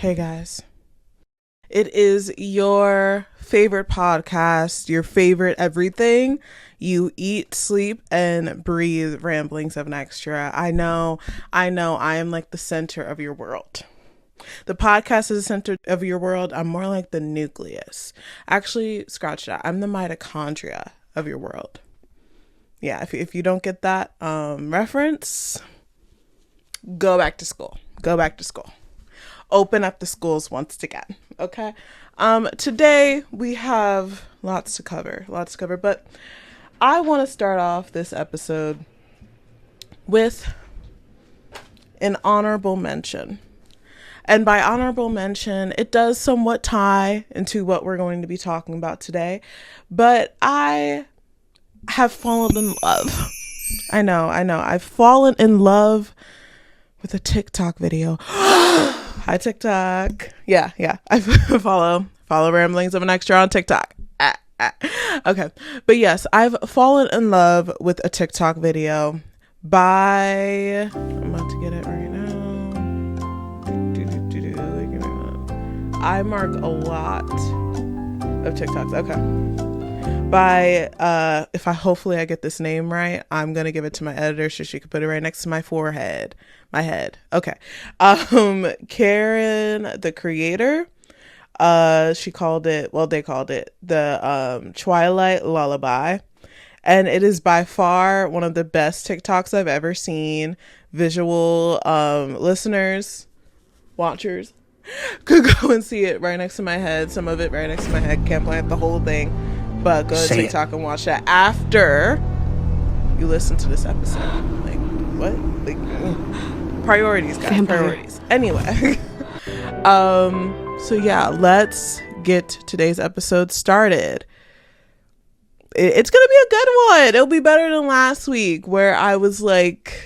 Hey guys, it is your favorite podcast, your favorite everything. You eat, sleep, and breathe Ramblings of an Extra. I know, I am like the center of your world. The podcast is the center of your world. I'm more like the nucleus. Actually, scratch that. I'm the mitochondria of your world. Yeah, if you don't get that reference, go back to school. Go back to school. Open up the schools once again. Okay. Today we have lots to cover, but I want to start off this episode with an honorable mention. And by honorable mention, it does somewhat tie into what we're going to be talking about today, but I have fallen in love. I know. I've fallen in love with a TikTok video. Hi, TikTok. Yeah. I follow Ramblings of an Extra on TikTok. Okay. But yes, I've fallen in love with a TikTok video by, I'm about to get it right now. I mark a lot of TikToks. Okay. By, hopefully I get this name right, I'm going to give it to my editor so she could put it right next to my forehead. My head. Okay. Karen, the creator, they called it the Twilight Lullaby. And it is by far one of the best TikToks I've ever seen. Visual listeners, watchers could go and see it right next to my head. Some of it right next to my head. Can't plant the whole thing. But go to TikTok and watch that after you listen to this episode. Like, what? Like, priorities, guys. Vampire. Priorities. Anyway. So yeah, let's get today's episode started. It's gonna be a good one. It'll be better than last week where I was like,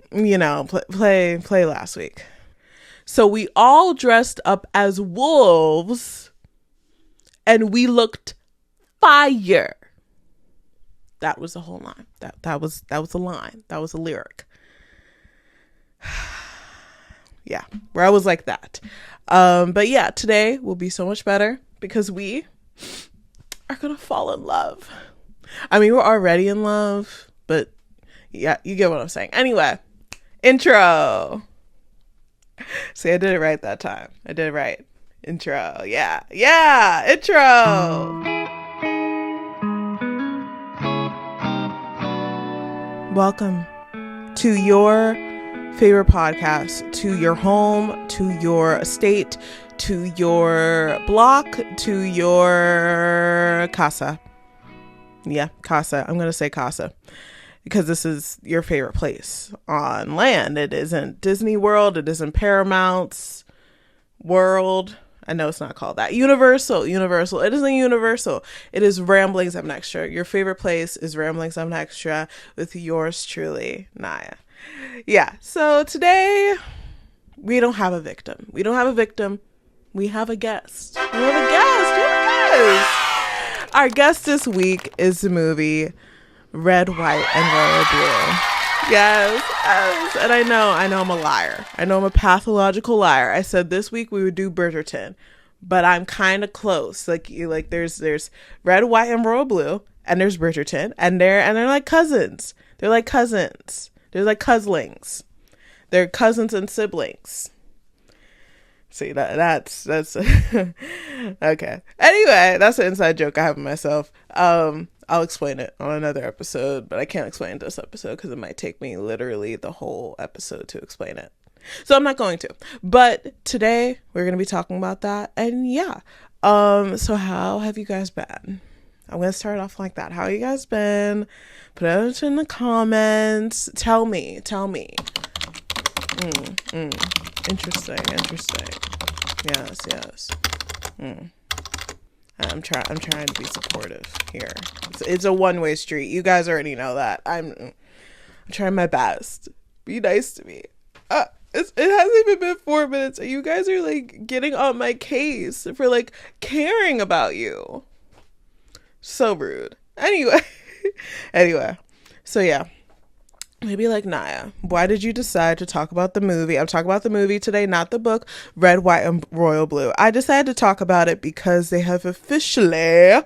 play last week. So we all dressed up as wolves and we looked fire. That was the whole line. That was a line. That was a lyric. Yeah, where I was like that. But yeah, today will be so much better because we are gonna fall in love. I mean, we're already in love, but yeah, you get what I'm saying. Anyway, intro. See, I did it right that time. I did it right. Intro. Yeah, intro. Welcome to your favorite podcast, to your home, to your estate, to your block, to your casa. Yeah, casa. I'm going to say casa because this is your favorite place on land. It isn't Disney World. It isn't Paramount's World. I know it's not called that. Universal. It isn't Universal. It is Ramblings of an Extra. Your favorite place is Ramblings of an Extra with yours truly, Nyah. Yeah, so today we don't have a victim. We have a guest. Our guest this week is the movie Red, White, and Royal Blue. Yes. And I know I'm a liar. I know I'm a pathological liar. I said this week we would do Bridgerton, but I'm kind of close. Like there's Red, White, and Royal Blue, and there's Bridgerton, and they're like cousins. They're like cousins. They're like couslings. They're cousins and siblings. See, that's okay. Anyway, that's an inside joke I have of myself. I'll explain it on another episode, but I can't explain this episode because it might take me literally the whole episode to explain it. So I'm not going to. But today we're going to be talking about that. And yeah. So how have you guys been? I'm going to start off like that. How you guys been? Put it in the comments. Tell me. Interesting. Yes. I'm trying to be supportive here. It's a one-way street. You guys already know that. I'm trying my best. Be nice to me. It hasn't even been 4 minutes. You guys are like getting on my case for like caring about you. So rude. Anyway. So yeah. Maybe like Nyah, why did you decide to talk about the movie? I'm talking about the movie today, not the book, Red, White, and Royal Blue. I decided to talk about it because they have officially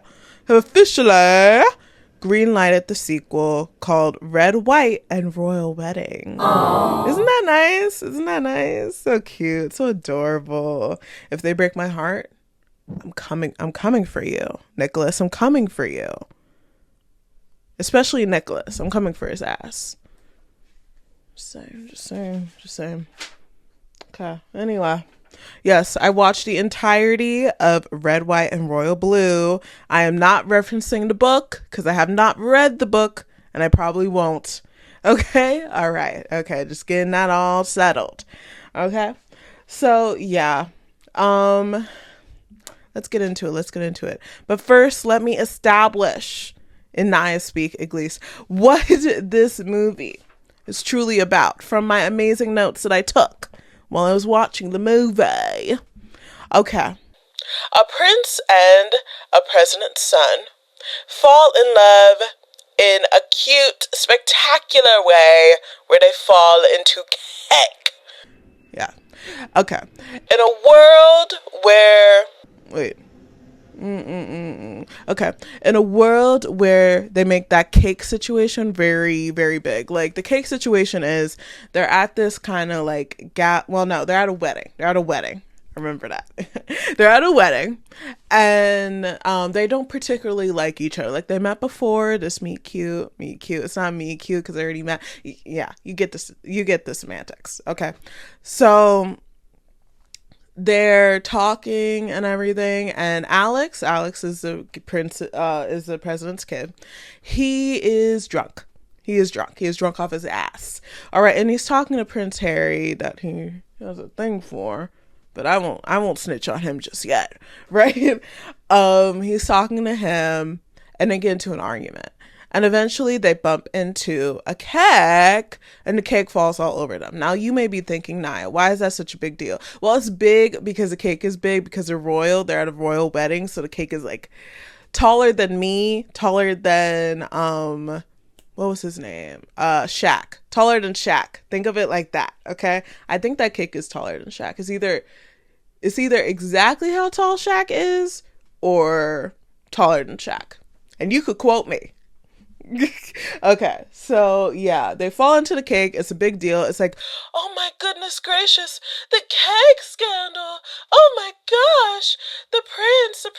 green lighted the sequel called Red, White, and Royal Wedding. Aww. Isn't that nice? Isn't that nice? So cute, so adorable. If they break my heart, I'm coming for you. Nicholas, I'm coming for you. Especially Nicholas. I'm coming for his ass. Just saying. Okay. Anyway. Yes, I watched the entirety of Red, White, and Royal Blue. I am not referencing the book because I have not read the book and I probably won't. Okay? All right. Okay. Just getting that all settled. Okay. So, yeah. Let's get into it. But first, let me establish, in Nyah speak at least, what this movie is truly about from my amazing notes that I took while I was watching the movie. Okay. A prince and a president's son fall in love in a cute, spectacular way where they fall into cake. Yeah. Okay. In a world where... Wait. Okay. In a world where they make that cake situation very, very big. Like, the cake situation is they're at this kind of like they're at a wedding. I remember that. They're at a wedding and they don't particularly like each other. Like, they met before, this meet cute. It's not meet cute because they already met. Yeah, you get the semantics. Okay. So they're talking and everything, and Alex is the prince, is the president's kid. He is drunk. He is drunk off his ass. All right, and he's talking to Prince Harry that he has a thing for, but I won't snitch on him just yet, right? He's talking to him, and they get into an argument. And eventually they bump into a cake and the cake falls all over them. Now you may be thinking, Nyah, why is that such a big deal? Well, it's big because the cake is big because they're royal. They're at a royal wedding. So the cake is like taller than me, taller than, what was his name? Shaq. Taller than Shaq. Think of it like that. Okay. I think that cake is taller than Shaq. It's either exactly how tall Shaq is or taller than Shaq. And you could quote me. Okay, so yeah, they fall into the cake. It's a big deal. It's like, oh my goodness gracious, the cake scandal. Oh my gosh, the prince of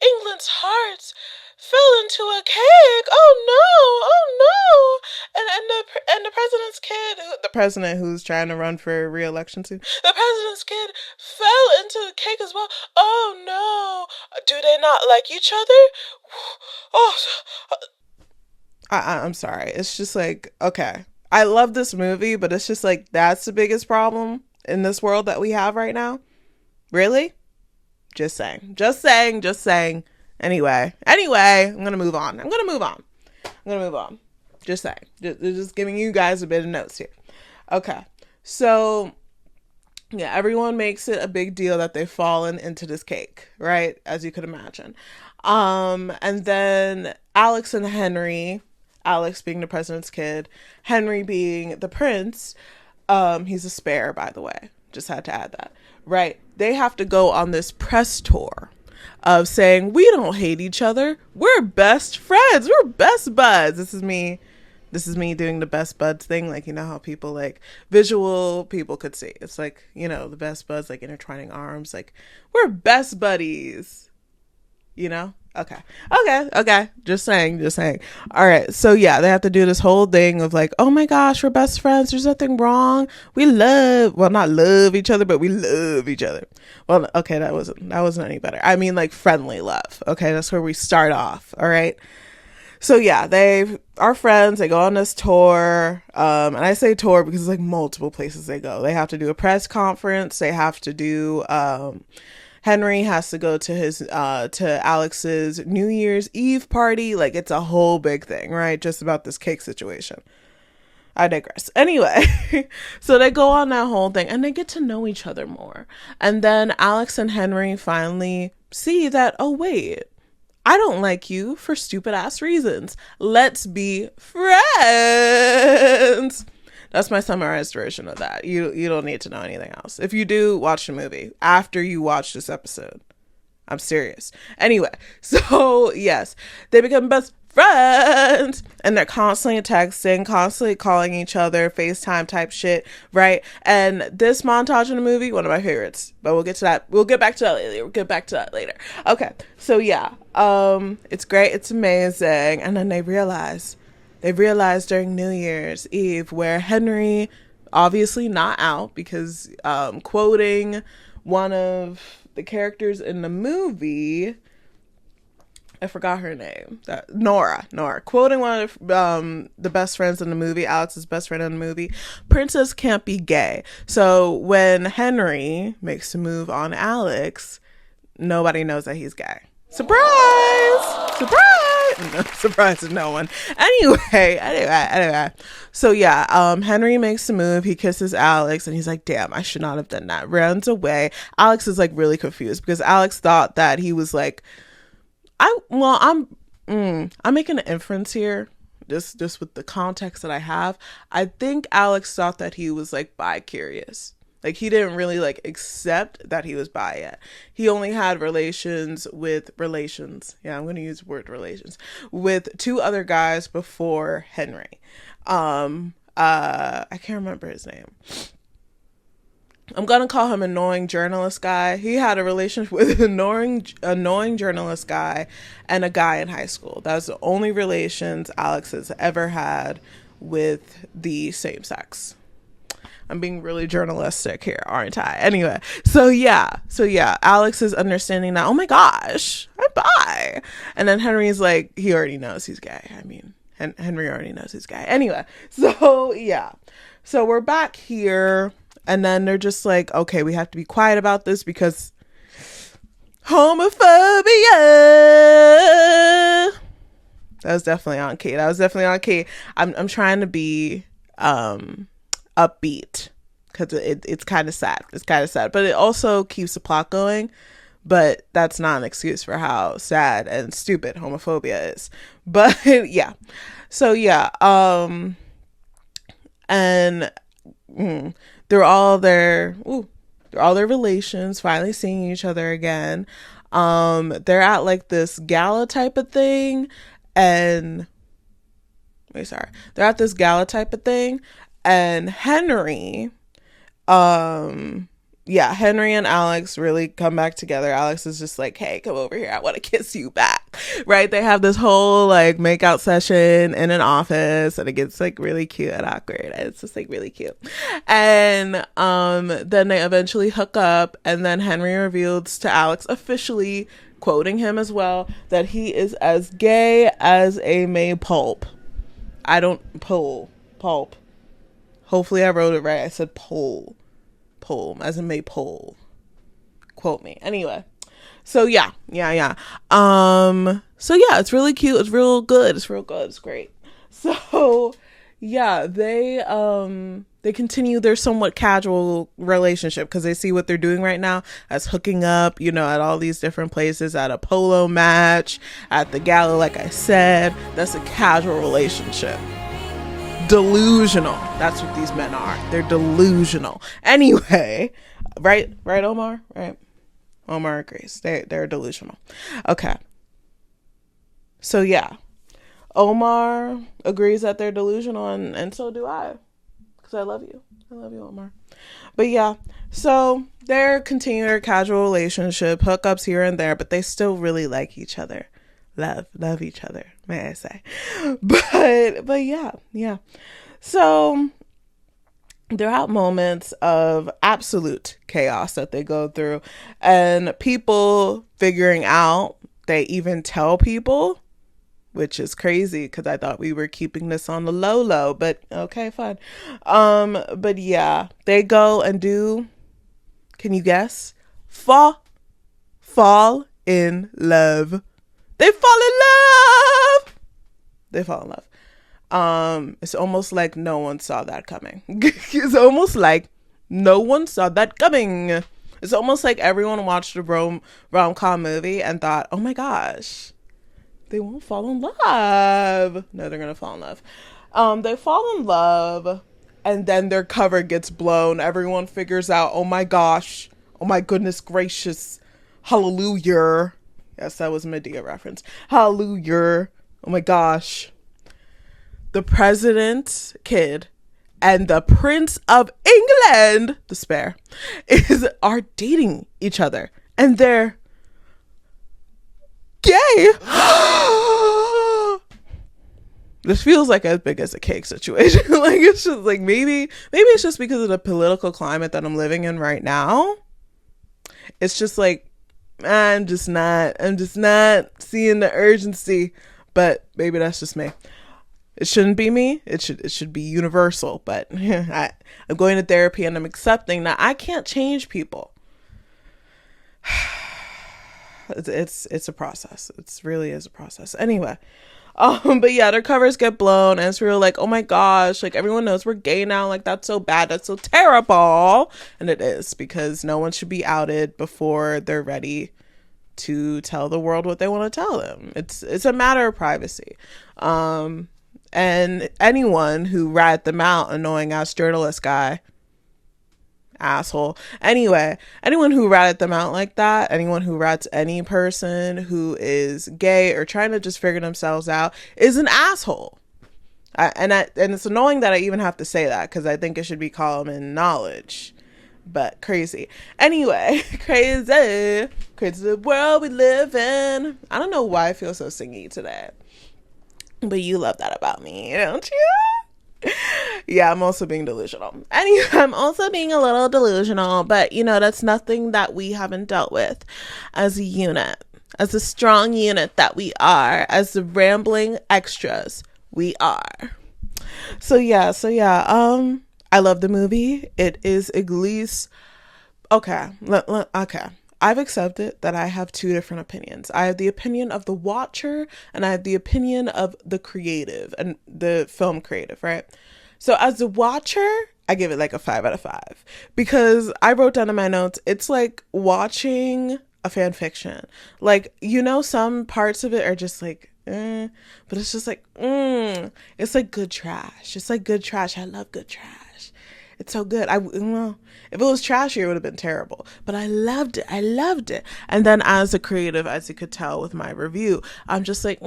England's hearts fell into a cake. Oh no. And the president's kid, the president who's trying to run for re-election soon, the president's kid fell into the cake as well. Oh no. Do they not like each other? Oh, I'm sorry. It's just like, okay, I love this movie, but it's just like, that's the biggest problem in this world that we have right now. Really? Just saying. Anyway, I'm gonna move on. Just saying. Just giving you guys a bit of notes here. Okay, so yeah, everyone makes it a big deal that they've fallen into this cake, right? As you could imagine. And then Alex and Henry, Alex being the president's kid, Henry being the prince, he's a spare, by the way. Just had to add that, right? They have to go on this press tour of saying, we don't hate each other. We're best friends. We're best buds. This is me doing the best buds thing. Like, you know how people, like, visual people could see. It's like, you know, the best buds, like intertwining arms. Like, we're best buddies. You know? Okay. Just saying. All right. So yeah, they have to do this whole thing of like, oh my gosh, we're best friends. There's nothing wrong. We not love each other, but we love each other. Well, okay. That wasn't any better. I mean, like, friendly love. Okay. That's where we start off. All right. So yeah, they are friends. They go on this tour. And I say tour because it's like multiple places they go. They have to do a press conference. They have to do, Henry has to go to his to Alex's New Year's Eve party. Like, it's a whole big thing, right? Just about this cake situation. I digress. Anyway, so they go on that whole thing and they get to know each other more. And then Alex and Henry finally see that, oh wait, I don't like you for stupid ass reasons. Let's be friends. That's my summarized version of that. You don't need to know anything else. If you do, watch the movie after you watch this episode. I'm serious. Anyway, so yes, they become best friends and they're constantly texting, constantly calling each other, FaceTime type shit, right? And this montage in the movie, one of my favorites, but we'll get to that. We'll get back to that later. Okay. So yeah, it's great. It's amazing. And then they realize during New Year's Eve where Henry, obviously not out because, quoting one of the characters in the movie, I forgot her name. Nora. Quoting one of the best friends in the movie, Alex's best friend in the movie, princess can't be gay. So when Henry makes a move on Alex, nobody knows that he's gay. Surprise! No, surprise to no one. Anyway. So yeah, Henry makes a move. He kisses Alex and he's like, damn, I should not have done that. Runs away. Alex is like really confused because Alex thought that he was like, I'm making an inference here. Just with the context that I have. I think Alex thought that he was like bi-curious. Like he didn't really like accept that he was bi yet. He only had relations. Yeah, I'm going to use the word relations with two other guys before Henry. I can't remember his name. I'm going to call him annoying journalist guy. He had a relationship with an annoying journalist guy and a guy in high school. That's the only relations Alex has ever had with the same sex. I'm being really journalistic here, aren't I? Anyway, so yeah, Alex is understanding that, oh my gosh, I'm bi. And then Henry's like, he already knows he's gay. I mean, Henry already knows he's gay. Anyway, so yeah. So we're back here, and then they're just like, okay, we have to be quiet about this because homophobia. That was definitely on key. I'm trying to be upbeat because it's kind of sad. But it also keeps the plot going. But that's not an excuse for how sad and stupid homophobia is. But yeah. So yeah. And they're all their relations finally seeing each other again. They're at like this gala type of thing, and they're at this gala type of thing, and Henry and Alex really come back together. Alex is just like, hey, come over here, I want to kiss you back, right? They have this whole like makeout session in an office, and it gets like really cute and awkward. It's just like really cute. And then they eventually hook up, and then Henry reveals to Alex, officially quoting him as well, that he is as gay as a maypulp. Pulp. Hopefully I wrote it right. I said pole as in maypole. Quote me. Anyway. So yeah. So yeah, it's really cute. It's real good. It's great. So yeah, they continue their somewhat casual relationship because they see what they're doing right now as hooking up, at all these different places, at a polo match, at the gala, like I said. That's a casual relationship. Delusional. That's what these men are. They're delusional. Anyway, right, Omar? Right. Omar agrees. They're delusional. Okay. So yeah. Omar agrees that they're delusional, and so do I. Because I love you. I love you, Omar. But yeah. So they're continuing their casual relationship, hookups here and there, but they still really like each other. Love each other, may I say. But yeah. So there are moments of absolute chaos that they go through, and people figuring out, they even tell people, which is crazy because I thought we were keeping this on the low, but okay, fine. But yeah, they go and do, can you guess? Fall in love. They fall in love. It's almost like no one saw that coming. It's almost like no one saw that coming. It's almost like everyone watched a rom-com movie and thought, oh my gosh, They won't fall in love. No, they're gonna fall in love. They fall in love, and then their cover gets blown. Everyone figures out, oh my gosh, oh my goodness gracious, hallelujah. Yes, that was a Medea reference. Hallelujah. Oh my gosh. The president's kid and the Prince of England, the spare, are dating each other, and they're gay. This feels like as big as a cake situation. Like, it's just like, maybe it's just because of the political climate that I'm living in right now. It's just like, I'm just not seeing the urgency. But maybe that's just me. It shouldn't be me. It should be universal. But I'm going to therapy and I'm accepting that I can't change people. It's a process. It really is a process. Anyway, but yeah, their covers get blown, and it's real like, oh my gosh, like everyone knows we're gay now. Like, that's so bad. That's so terrible. And it is, because no one should be outed before they're ready to tell the world what they want to tell them. It's a matter of privacy. And anyone who ratted them out, annoying ass journalist guy, asshole. Anyway, anyone who ratted them out like that, anyone who rats any person who is gay or trying to just figure themselves out is an asshole. And it's annoying that I even have to say that, because I think it should be common knowledge. But crazy. Anyway, crazy the world we live in. I don't know why I feel so singy today, but you love that about me, don't you? Yeah, I'm also being delusional. Anyway, I'm also being a little delusional, but that's nothing that we haven't dealt with as a unit, as a strong unit that we are, as the rambling extras we are. So yeah. I love the movie. It is at least okay. Okay. I've accepted that I have two different opinions. I have the opinion of the watcher, and I have the opinion of the creative and the film creative, right? So as a watcher, I give it like a 5 out of 5, because I wrote down in my notes, it's like watching a fan fiction. Like, some parts of it are just like, but it's just like, it's like good trash. It's like good trash. I love good trash. It's so good. If it was trashy, it would have been terrible. But I loved it. And then as a creative, as you could tell with my review, I'm just like,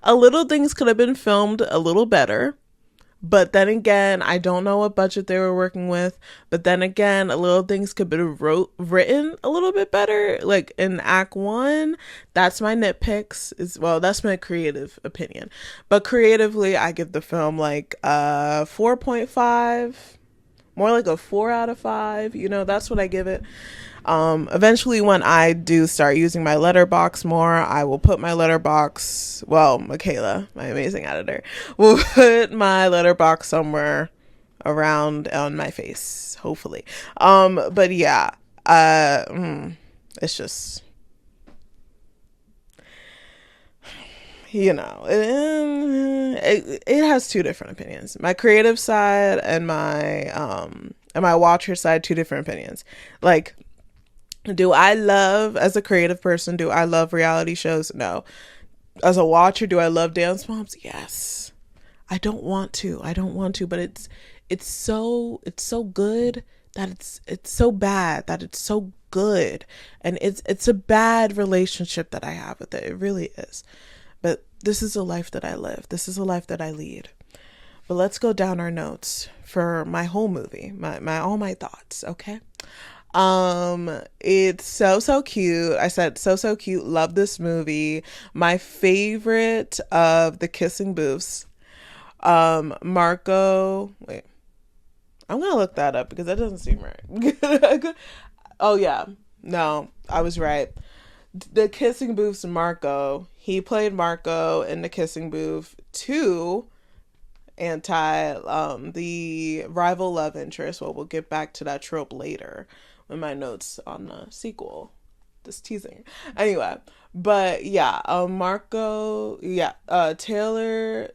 a little things could have been filmed a little better. But then again, I don't know what budget they were working with. But then again, a little things could be written a little bit better. Like in Act 1, that's my nitpicks. That's my creative opinion. But creatively, I give the film like 4.5. More like a 4 out of 5. That's what I give it. Eventually, when I do start using my letterbox more, I will put my letterbox, Mikaela, my amazing editor, will put my letterbox somewhere around on my face, hopefully. But yeah, it's just, it has two different opinions. My creative side and my watcher side, two different opinions. Like, do I love, as a creative person, do I love reality shows? No. As a watcher, do I love Dance Moms? Yes. I don't want to, but it's so good that it's so bad that it's so good. And it's a bad relationship that I have with it. It really is. But this is a life that I live. This is a life that I lead. But let's go down our notes for my whole movie, all my thoughts, okay? It's so cute. I said so cute. Love this movie. My favorite of the kissing booths. Marco. Wait, I'm gonna look that up because that doesn't seem right. Oh yeah, no, I was right. The kissing booths. Marco. He played Marco in the kissing booth 2. The rival love interest. Well, we'll get back to that trope later in my notes on the sequel. Just teasing. Anyway, but yeah, Marco, yeah, Taylor,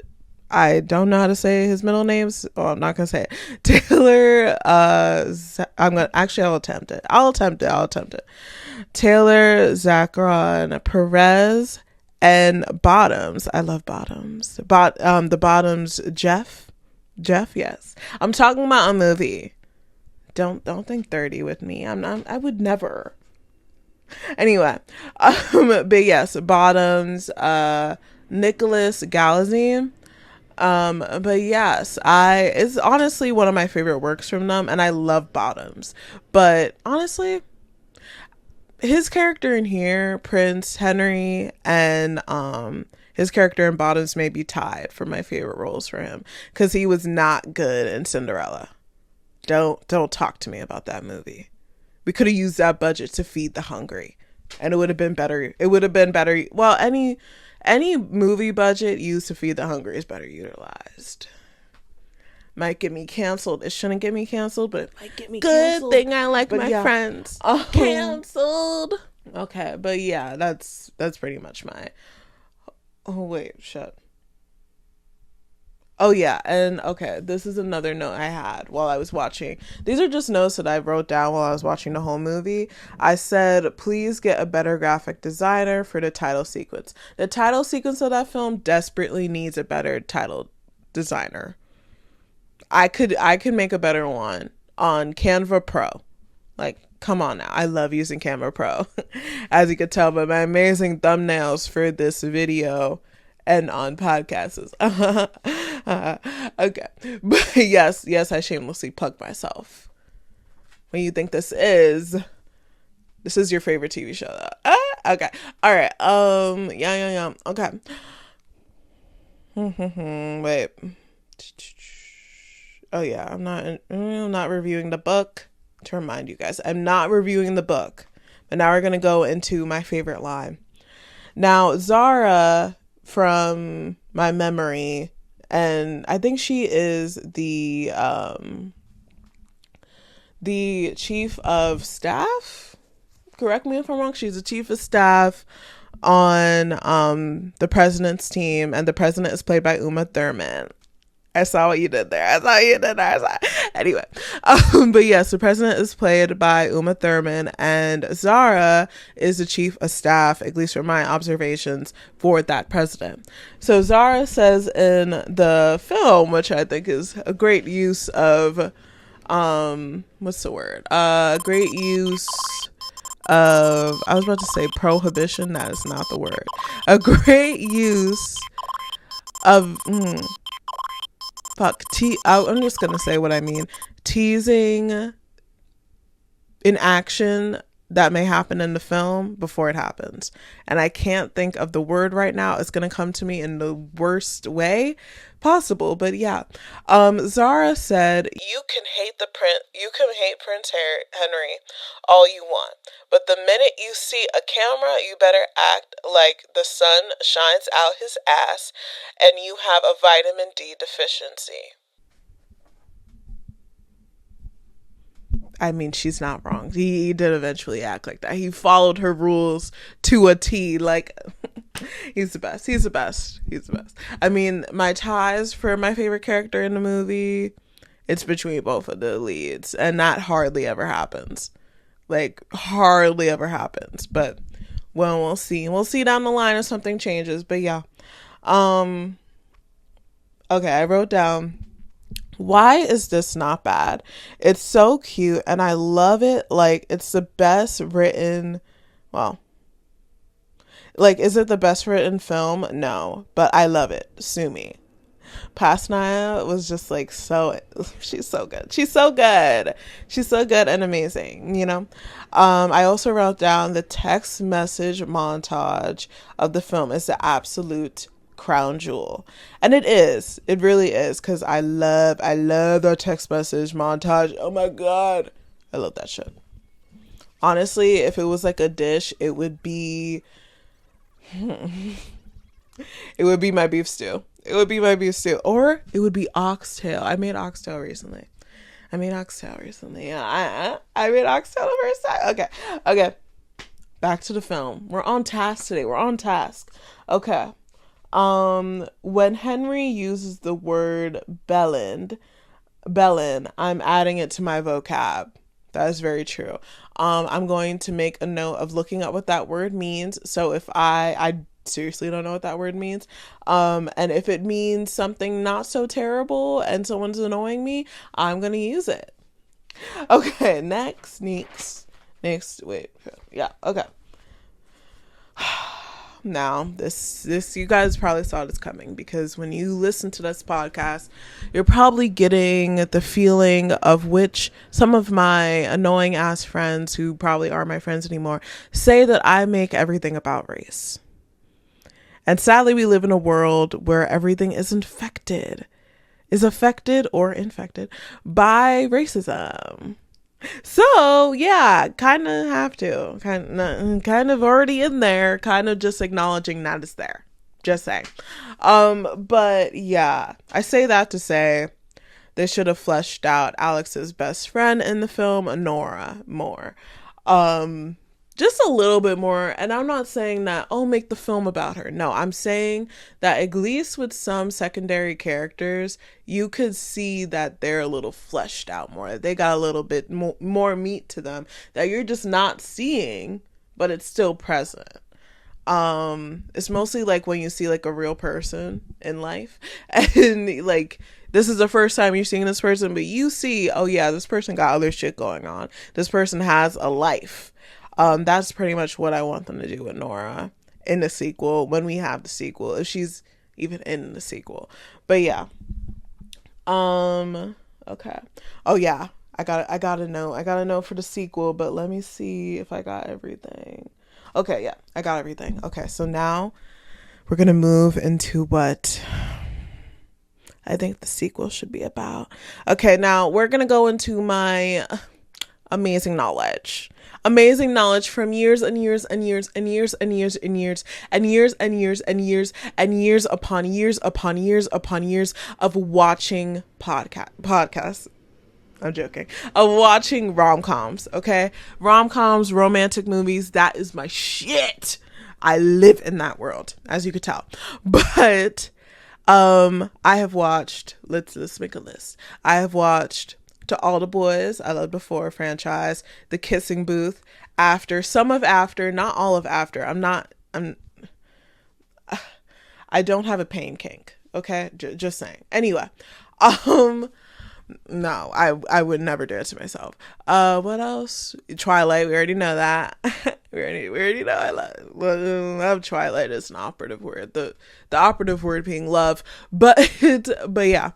I don't know how to say his middle names. Oh, I'm not gonna say it. Taylor. I'll attempt it. I'll attempt it. Taylor, Zacharon, Perez, and Bottoms. I love Bottoms. The Bottoms. Jeff. Yes. I'm talking about a movie. Don't think 30 with me. I would never. Anyway, but yes, Bottoms. Nicholas Galazine. But yes, it's honestly one of my favorite works from them, and I love Bottoms. But honestly, his character in here, Prince Henry, and his character in Bottoms may be tied for my favorite roles for him, because he was not good in Cinderella. Don't talk to me about that movie. We could have used that budget to feed the hungry, and it would have been better. It would have been better. Well, any movie budget used to feed the hungry is better utilized. Might get me canceled. It shouldn't get me canceled, but it might get me canceled. Good thing I like my friends. Canceled. Okay, but yeah, that's pretty much my. Oh wait, shut. Oh yeah, and okay, this is another note I had while I was watching. These are just notes that I wrote down while I was watching the whole movie. I said, please get a better graphic designer for the title sequence. The title sequence of that film desperately needs a better title designer. I could make a better one on Canva Pro. Like, come on now. I love using Canva Pro. As you could tell by my amazing thumbnails for this video and on podcasts. Okay. But yes, I shamelessly plug myself. When you think this is your favorite TV show though. Okay. All right. Yeah. Okay. Wait. Oh yeah, I'm not reviewing the book. To remind you guys, I'm not reviewing the book. But now we're gonna go into my favorite line. Now, Zara, from my memory, and I think she is the chief of staff. Correct me if I'm wrong. She's the chief of staff on the president's team, and the president is played by Uma Thurman. I saw what you did there. Anyway, but yes, the president is played by Uma Thurman, and Zara is the chief of staff, at least from my observations, for that president. So Zara says in the film, which I think is a great use of, what's the word? Great use of, I was about to say prohibition. That is not the word. A great use of, I'm just gonna say what I mean. Teasing an action that may happen in the film before it happens. And I can't think of the word right now. It's gonna come to me in the worst way possible. But yeah. Zara said, you can hate Prince Henry all you want. But the minute you see a camera, you better act like the sun shines out his ass and you have a vitamin D deficiency. I mean, she's not wrong. He did eventually act like that. He followed her rules to a T. Like, he's the best. I mean, my ties for my favorite character in the movie, it's between both of the leads. And that hardly ever happens. But, well, we'll see. We'll see down the line if something changes. But yeah. Okay, I wrote down, why is this not bad? It's so cute and I love it. Like, it's the best written, well, like, is it the best written film? No, but I love it. Sue me. Past Nyah was just like she's so good. She's so good and amazing, you know? I also wrote down the text message montage of the film is the absolute crown jewel. And it really is, because I love the text message montage. Oh my god, I love that shit. Honestly, if it was like a dish, it would be my beef stew. Or it would be oxtail. I made oxtail recently. Yeah, I made oxtail the first time. Okay, back to the film. We're on task today. Okay. When Henry uses the word Bellin, I'm adding it to my vocab. That is very true. I'm going to make a note of looking up what that word means. So if I seriously don't know what that word means, and if it means something not so terrible and someone's annoying me, I'm gonna use it. Okay, next. Wait, yeah, okay. Now, this you guys probably saw this coming, because when you listen to this podcast, you're probably getting the feeling of which some of my annoying ass friends, who probably aren't my friends anymore, say that I make everything about race. And sadly, we live in a world where everything is affected or infected by racism. So yeah, kind of have to, kind of already in there, kind of just acknowledging that it's there. Just saying. But yeah, I say that to say they should have fleshed out Alex's best friend in the film, Nora, more. Just a little bit more. And I'm not saying that, oh, make the film about her. No, I'm saying that at least with some secondary characters, you could see that they're a little fleshed out more. They got a little bit more meat to them that you're just not seeing, but it's still present. It's mostly like when you see like a real person in life, and like this is the first time you're seeing this person, but you see, oh yeah, this person got other shit going on. This person has a life. That's pretty much what I want them to do with Nora in the sequel, when we have the sequel, if she's even in the sequel. But yeah. Okay. Oh yeah. I gotta know for the sequel, but let me see if I got everything. Okay, yeah, I got everything. Okay, so now we're gonna move into what I think the sequel should be about. Okay, now we're gonna go into my amazing knowledge from years and years and years and years and years and years and years and years and years and years upon years upon years upon years of watching podcasts. I'm joking. Of watching rom-coms, okay? Rom-coms, romantic movies, that is my shit. I live in that world, as you could tell. But I have watched, let's make a list. I have watched To All the Boys, I Loved Before franchise, The Kissing Booth, After, some of After, not all of After. I don't have a pain kink, okay? Just saying. Anyway, no, I would never do it to myself. What else? Twilight, we already know that. we already know I love Twilight as an operative word. The operative word being love. But yeah.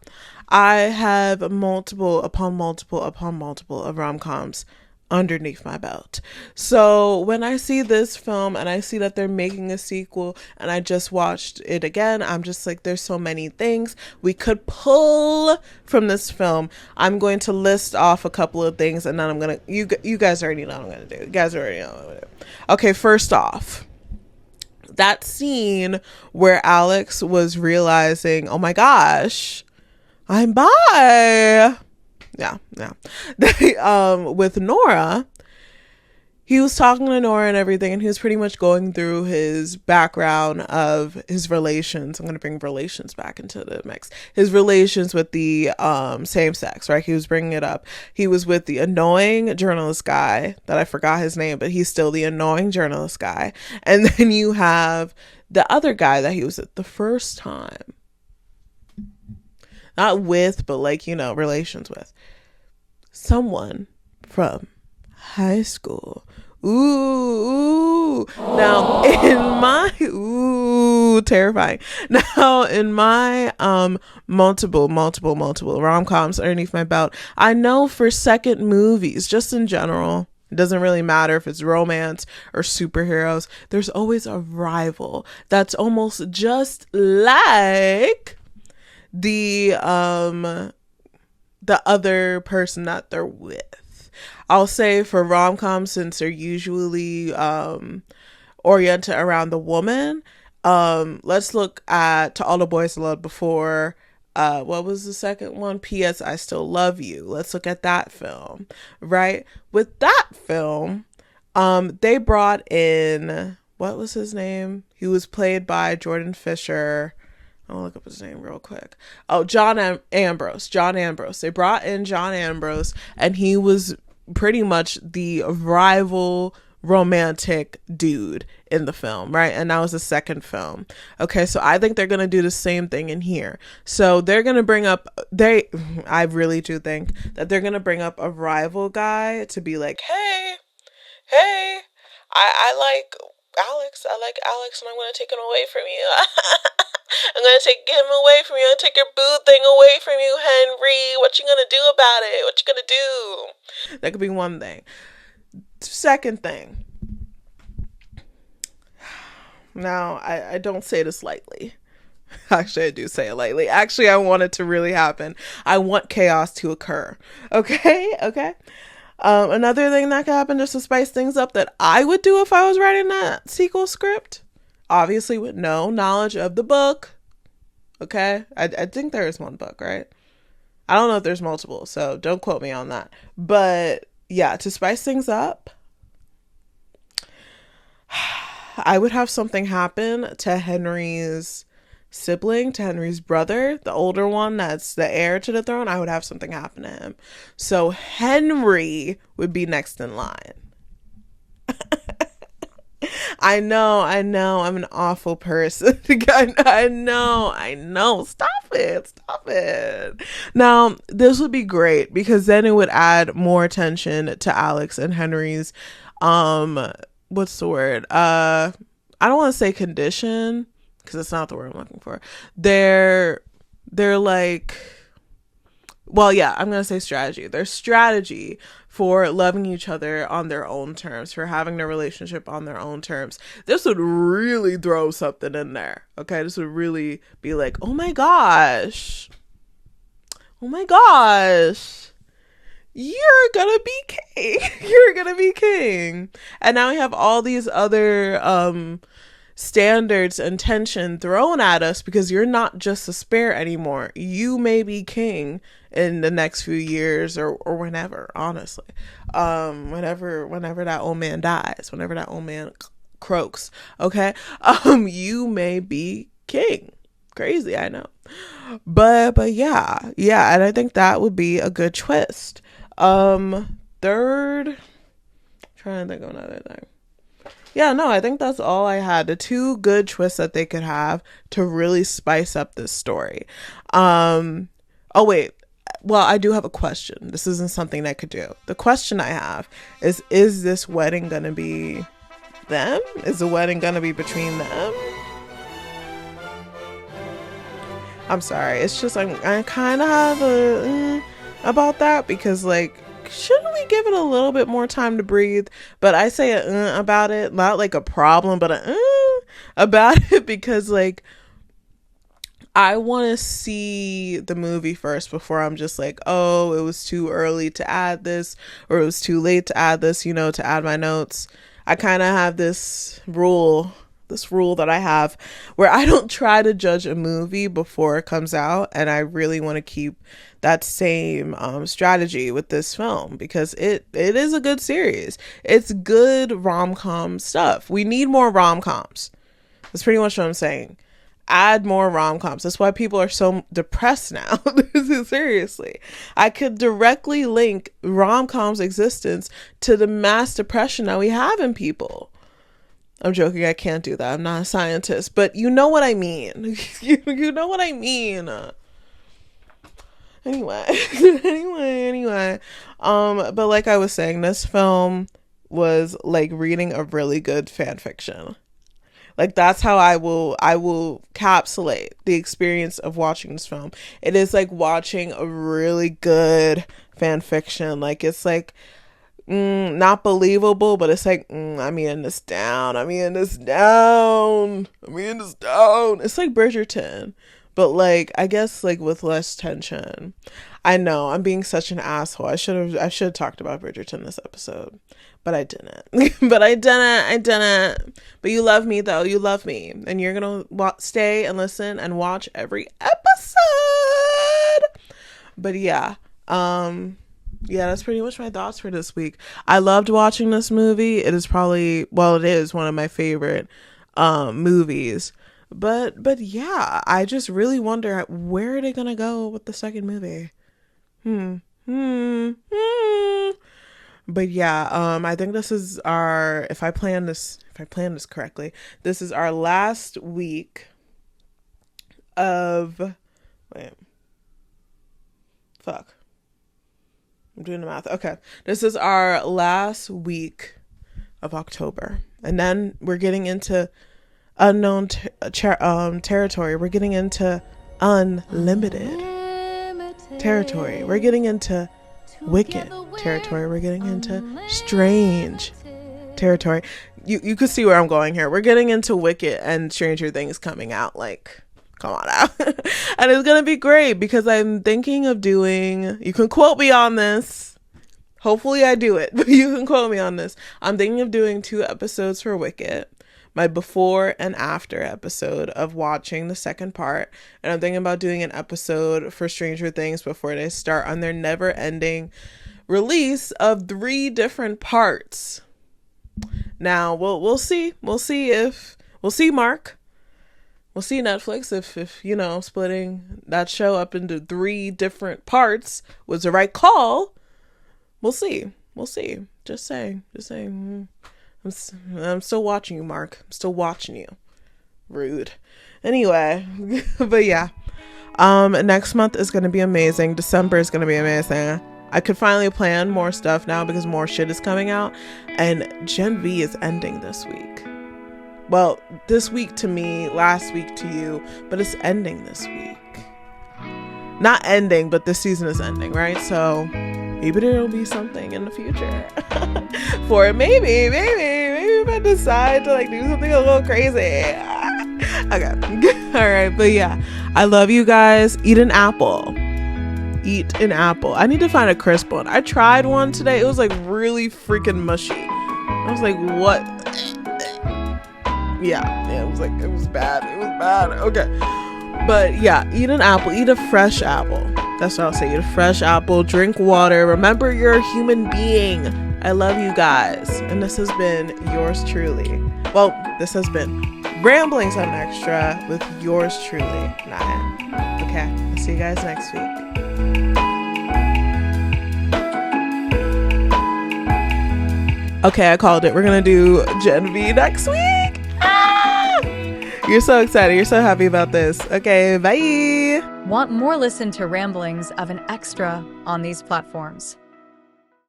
I have multiple of rom-coms underneath my belt. So when I see this film and I see that they're making a sequel and I just watched it again, I'm just like, there's so many things we could pull from this film. I'm going to list off a couple of things, and then I'm going to, you guys already know what I'm going to do. You guys already know what I'm going to do. Okay, first off, that scene where Alex was realizing, oh my gosh, I'm bi. Yeah. With Nora, he was talking to Nora and everything, and he was pretty much going through his background of his relations. I'm going to bring relations back into the mix. His relations with the same sex, right? He was bringing it up. He was with the annoying journalist guy that I forgot his name, but he's still the annoying journalist guy. And then you have the other guy that he was at the first time. Not with, but like, relations with. Someone from high school. Ooh. Now, terrifying. Now, in my multiple rom-coms underneath my belt, I know for second movies, just in general, it doesn't really matter if it's romance or superheroes, there's always a rival that's almost just like the other person that they're with. I'll say for rom-coms, since they're usually oriented around the woman, let's look at To All the Boys I Loved Before. What was the second one? P.S. I Still Love You. Let's look at that film, right? With that film, they brought in what was his name? He was played by Jordan Fisher. I'll look up his name real quick. Oh, Ambrose. John Ambrose. They brought in John Ambrose, and he was pretty much the rival romantic dude in the film, right? And that was the second film. Okay, so I think they're gonna do the same thing in here. So they're gonna bring up I really do think that they're gonna bring up a rival guy to be like, hey, I like Alex, and I'm gonna take him away from you. I'm gonna take him away from you. I'm gonna take your boo thing away from you, Henry. What you gonna do about it? What you gonna do? That could be one thing. Second thing. Now, I don't say this lightly. Actually, I do say it lightly. Actually, I want it to really happen. I want chaos to occur. Okay? Another thing that could happen just to spice things up that I would do if I was writing that sequel script, obviously with no knowledge of the book. Okay? I think there is one book, right? I don't know if there's multiple, so don't quote me on that. But yeah, to spice things up, I would have something happen to Henry's sibling, to Henry's brother, the older one that's the heir to the throne. I would have something happen to him. So Henry would be next in line. I know, I'm an awful person. I know. Stop it. Now, this would be great because then it would add more attention to Alex and Henry's, what's the word? I don't want to say condition because it's not the word I'm looking for. They're like, well, yeah, I'm going to say strategy. Their strategy for loving each other on their own terms, for having their relationship on their own terms. This would really throw something in there. Okay. This would really be like, oh my gosh. You're gonna be king. And now we have all these other standards and tension thrown at us because you're not just a spare anymore. You may be king in the next few years or whenever, honestly. Whenever that old man dies, whenever that old man croaks, okay? You may be king. Crazy, I know. But yeah, and I think that would be a good twist. Third, trying to think of another thing. Yeah, no, I think that's all I had. The two good twists that they could have to really spice up this story. Oh wait. Well, I do have a question. This isn't something I could do. The question I have is this wedding gonna be them? Is the wedding gonna be between them? I'm sorry. It's just I kind of have a about that because like, shouldn't we give it a little bit more time to breathe? But I say about it, not like a problem, but about it because like I want to see the movie first before I'm just like, oh, it was too early to add this or it was too late to add this, to add my notes. I kind of have this rule that I have where I don't try to judge a movie before it comes out, and I really want to keep that same strategy with this film because it is a good series. It's good rom-com stuff. We need more rom-coms. That's pretty much what I'm saying. Add more rom-coms. That's why people are so depressed now. Seriously. I could directly link rom-coms existence to the mass depression that we have in people. I'm joking. I can't do that. I'm not a scientist, but you know what I mean. You know what I mean. Anyway. But like I was saying, this film was like reading a really good fan fiction. Like that's how I will encapsulate the experience of watching this film. It is like watching a really good fan fiction. Like it's like not believable, but it's like I'm eating this down. It's like Bridgerton, but like I guess like with less tension. I know I'm being such an asshole. I should have talked about Bridgerton this episode, but I didn't. I didn't. But you love me though. You love me, and you're gonna stay and listen and watch every episode. But yeah, Yeah, that's pretty much my thoughts for this week. I loved watching this movie. It is probably, well, it is one of my favorite movies. But yeah, I just really wonder where are they gonna go with the second movie. Hmm. Hmm. Hmm. But yeah, I think this is our, if I plan this correctly, this is our last week of, wait, fuck. I'm doing the math. Okay. This is our last week of October. And then we're getting into unknown territory. We're getting into unlimited territory. We're getting into wicked territory. We're getting into strange territory. You could see where I'm going here. We're getting into Wicked and Stranger Things coming out. Like, come on out. And it's gonna be great because I'm thinking of doing, you can quote me on this, hopefully I do it, but you can quote me on this. I'm thinking of doing 2 episodes for Wicked, my before and after episode of watching the second part, and I'm thinking about doing an episode for Stranger Things before they start on their never ending release of 3 different parts. Now we'll see Mark, we'll see Netflix if you know, splitting that show up into 3 different parts was the right call. We'll see. Just saying. I'm still watching you, Mark. I'm still watching you. Rude. Anyway, but yeah. Next month is gonna be amazing. December is gonna be amazing. I could finally plan more stuff now because more shit is coming out. And Gen V is ending this week. Well, this week to me, last week to you, but it's ending this week. Not ending, but this season is ending, right? So maybe there will be something in the future for it. Maybe if I decide to like do something a little crazy. Okay. All right. But yeah, I love you guys. Eat an apple. I need to find a crisp one. I tried one today. It was like really freaking mushy. I was like, what? Yeah, it was bad. Okay. But yeah, eat an apple. Eat a fresh apple. That's what I'll say. Eat a fresh apple. Drink water. Remember, you're a human being. I love you guys. And this has been yours truly. Well, this has been Ramblings on Extra with yours truly, Nyah. Okay, I'll see you guys next week. Okay, I called it. We're gonna do Gen V next week. You're so excited. You're so happy about this. Okay, bye. Want more? Listen to Ramblings of an Extra on these platforms.